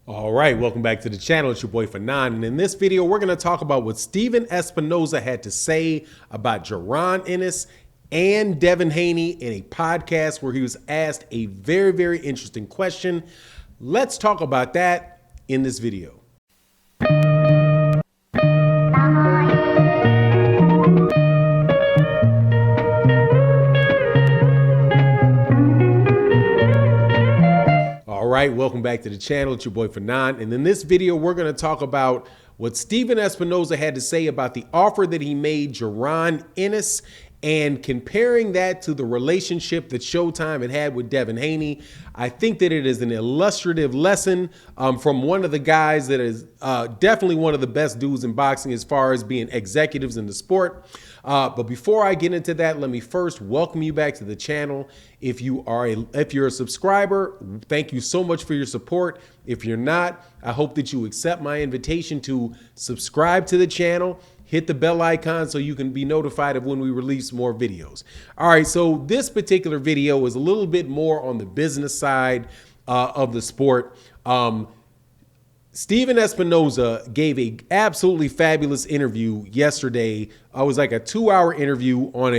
All right, welcome back to the channel. It's your boy Fanon, and in this video, we're going to talk about what Stephen Espinoza had to say about Jaron Ennis and Devin Haney in a podcast where he was asked a very, very interesting question. Let's talk about that in this video. All right, welcome back to the channel. It's your boy Fanon, and in this video, we're going to talk about what Stephen Espinoza had to say about the offer that he made Jaron Ennis and comparing that to the relationship that Showtime had with Devin Haney. I think that it is an illustrative lesson from one of the guys that is definitely one of the best dudes in boxing as far as being executives in the sport. But before I get into that, let me first welcome you back to the channel. If you're a subscriber, thank you so much for your support. If you're not, I hope that you accept my invitation to subscribe to the channel. Hit the bell icon so you can be notified of when we release more videos. All right, so this particular video is a little bit more on the business side of the sport. Stephen Espinoza gave a absolutely fabulous interview yesterday. It was like a 2-hour interview on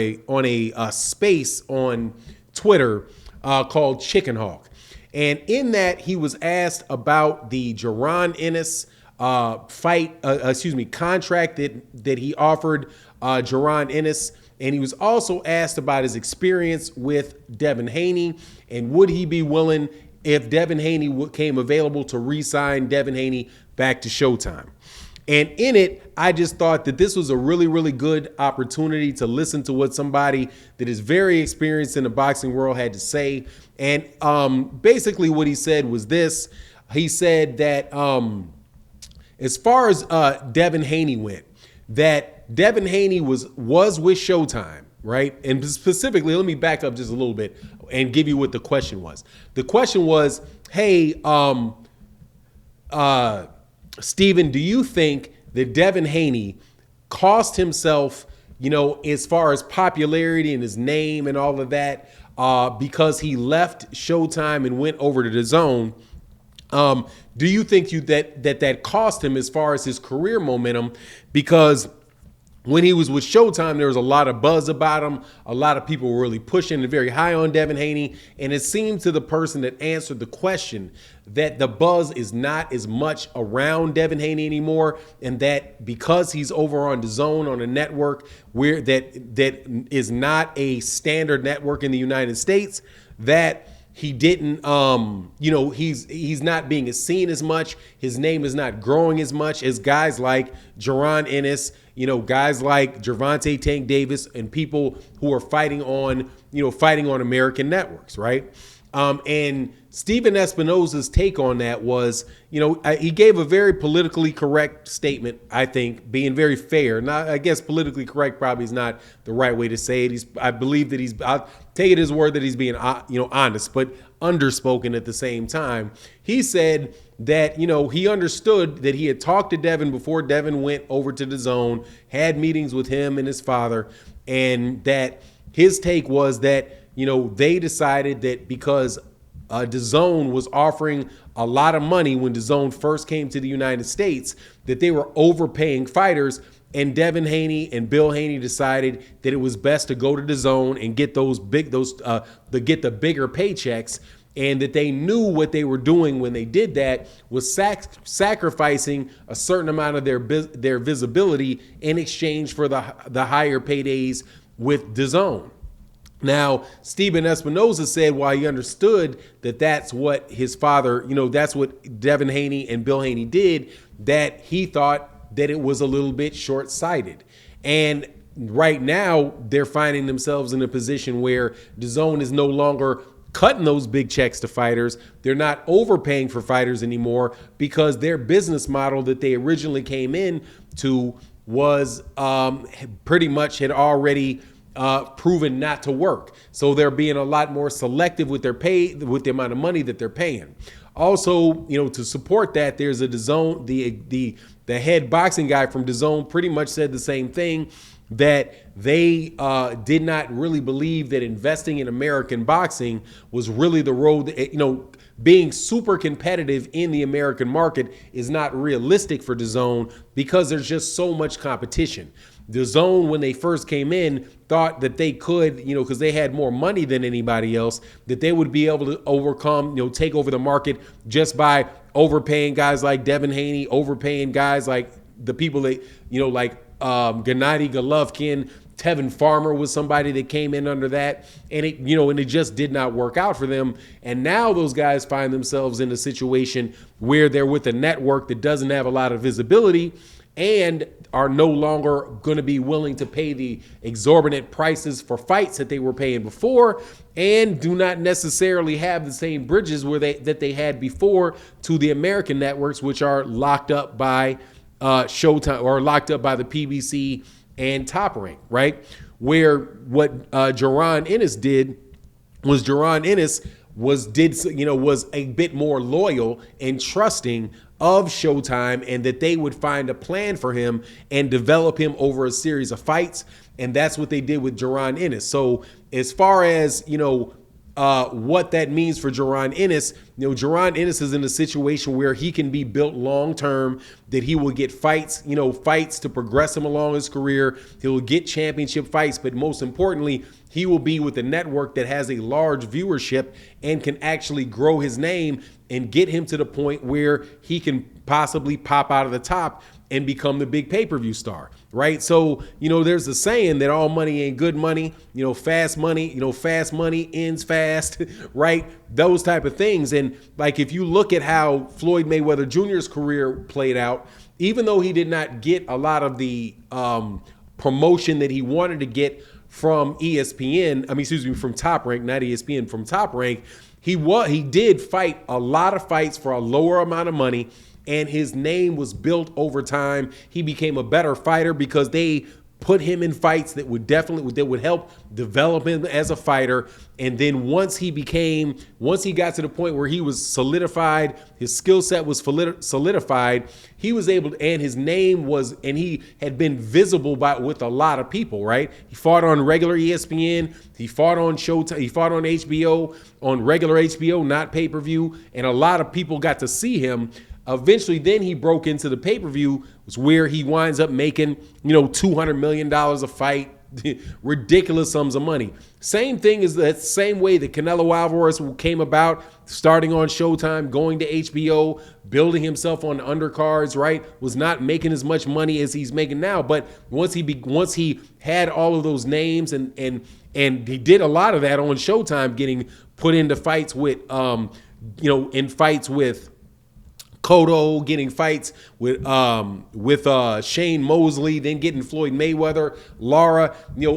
a space on Twitter called Chicken Hawk. And in that, he was asked about the Jaron Ennis contract that he offered Jaron Ennis. And he was also asked about his experience with Devin Haney and would he be willing, if Devin Haney came available, to re-sign Devin Haney back to Showtime. And in it, I just thought that this was a really, really good opportunity to listen to what somebody that is very experienced in the boxing world had to say. And basically what he said was this. He said that as far as Devin Haney went, that Devin Haney was with Showtime, right? And specifically, let me back up just a little bit and give you what the question was. The question was, hey, Stephen, do you think that Devin Haney cost himself, as far as popularity and his name and all of that, because he left Showtime and went over to DAZN? Do you think that cost him as far as his career momentum? Because when he was with Showtime, there was a lot of buzz about him. A lot of people were really pushing and very high on Devin Haney. And it seemed to the person that answered the question that the buzz is not as much around Devin Haney anymore. And that because he's over on DAZN, on a network where that is not a standard network in the United States, that he didn't, he's not being seen as much. His name is not growing as much as guys like Jaron Ennis, guys like Gervonta Tank Davis, and people who are fighting on American networks, right? And Stephen Espinoza's take on that was, he gave a very politically correct statement, I think, being very fair. Not, I guess politically correct probably is not the right way to say it. I believe that I'll take it as word that he's being, honest, but underspoken at the same time. He said that, he understood that he had talked to Devin before Devin went over to DAZN, had meetings with him and his father, and that his take was that, they decided that because DAZN was offering a lot of money when DAZN first came to the United States, that they were overpaying fighters, and Devin Haney and Bill Haney decided that it was best to go to DAZN and get get the bigger paychecks, and that they knew what they were doing when they did that was sacrificing a certain amount of their visibility in exchange for the higher paydays with DAZN. Now, Stephen Espinoza said while he understood that that's what his father, that's what Devin Haney and Bill Haney did, that he thought that it was a little bit short-sighted. And right now, they're finding themselves in a position where DAZN is no longer cutting those big checks to fighters. They're not overpaying for fighters anymore because their business model that they originally came in to was pretty much had already proven not to work. So they're being a lot more selective with their pay, with the amount of money that they're paying. Also, to support that, there's a DAZN, the head boxing guy from DAZN pretty much said the same thing, that they did not really believe that investing in American boxing was really the road. being super competitive in the American market is not realistic for DAZN because there's just so much competition. DAZN, when they first came in, thought that they could, because they had more money than anybody else, that they would be able to overcome, take over the market just by overpaying guys like Devin Haney, overpaying guys like the people that, like Gennady Golovkin. Tevin Farmer was somebody that came in under that, and it just did not work out for them. And now those guys find themselves in a situation where they're with a network that doesn't have a lot of visibility and are no longer going to be willing to pay the exorbitant prices for fights that they were paying before, and do not necessarily have the same bridges that they had before to the American networks, which are locked up by Showtime or locked up by the PBC and Top Rank, right? Where what Jaron Ennis did was was a bit more loyal and trusting of Showtime, and that they would find a plan for him and develop him over a series of fights. And that's what they did with Jaron Ennis. So as far as, what that means for Jaron Ennis, Jaron Ennis is in a situation where he can be built long-term, that he will get fights, fights to progress him along his career. He'll get championship fights, but most importantly, he will be with a network that has a large viewership and can actually grow his name and get him to the point where he can possibly pop out of the top and become the big pay-per-view star, right? So, there's a saying that all money ain't good money, fast money ends fast, right? Those type of things. And like, if you look at how Floyd Mayweather Jr.'s career played out, even though he did not get a lot of the promotion that he wanted to get from from Top Rank, not ESPN, from Top Rank, he did fight a lot of fights for a lower amount of money, and his name was built over time. He became a better fighter because they put him in fights that would help develop him as a fighter. And then once he got to the point where he was solidified, his skill set was solidified, he was able to, and his name was, and he had been visible with a lot of people, right? He fought on regular ESPN, he fought on Showtime, he fought on HBO, on regular HBO, not pay-per-view, and a lot of people got to see him. Eventually, then he broke into the pay-per-view, was where he winds up making, $200 million a fight, ridiculous sums of money. Same thing is that same way that Canelo Alvarez came about, starting on Showtime, going to HBO, building himself on the undercards, right? Was not making as much money as he's making now. But once he had all of those names and he did a lot of that on Showtime, getting put into fights with, in fights with Cotto, getting fights with Shane Mosley, then getting Floyd Mayweather, Lara,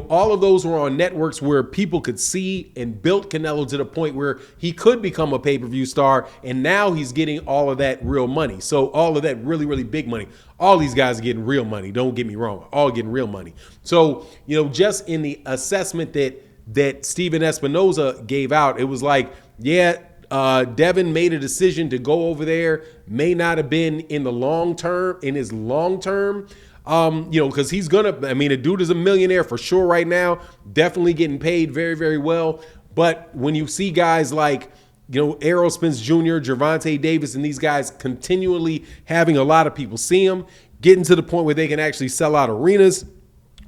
all of those were on networks where people could see, and built Canelo to the point where he could become a pay-per-view star. And now he's getting all of that real money. So all of that really, really big money. All these guys are getting real money. Don't get me wrong. All getting real money. So, just in the assessment that Steven Espinoza gave out, it was like, yeah, Devin made a decision to go over there, may not have been in his long term, because he's the dude is a millionaire for sure right now, definitely getting paid very, very well. But when you see guys like, Errol Spence Jr., Gervonta Davis, and these guys continually having a lot of people see them, getting to the point where they can actually sell out arenas,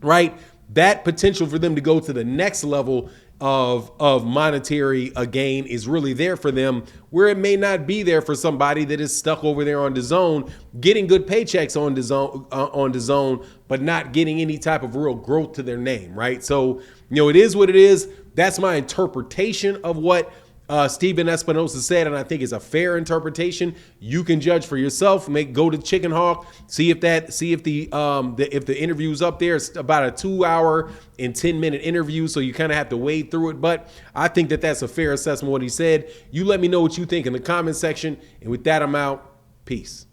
right? That potential for them to go to the next level of monetary gain is really there for them, where it may not be there for somebody that is stuck over there on DAZN, getting good paychecks on DAZN, but not getting any type of real growth to their name, right? So, it is what it is. That's my interpretation of what Steven Espinoza said, and I think it's a fair interpretation. You can judge for yourself. Go to Chicken Hawk, see if the interview's up there. It's about a 2-hour and 10-minute interview, so you kind of have to wade through it. But I think that that's a fair assessment of what he said. You let me know what you think in the comment section, and with that, I'm out. Peace.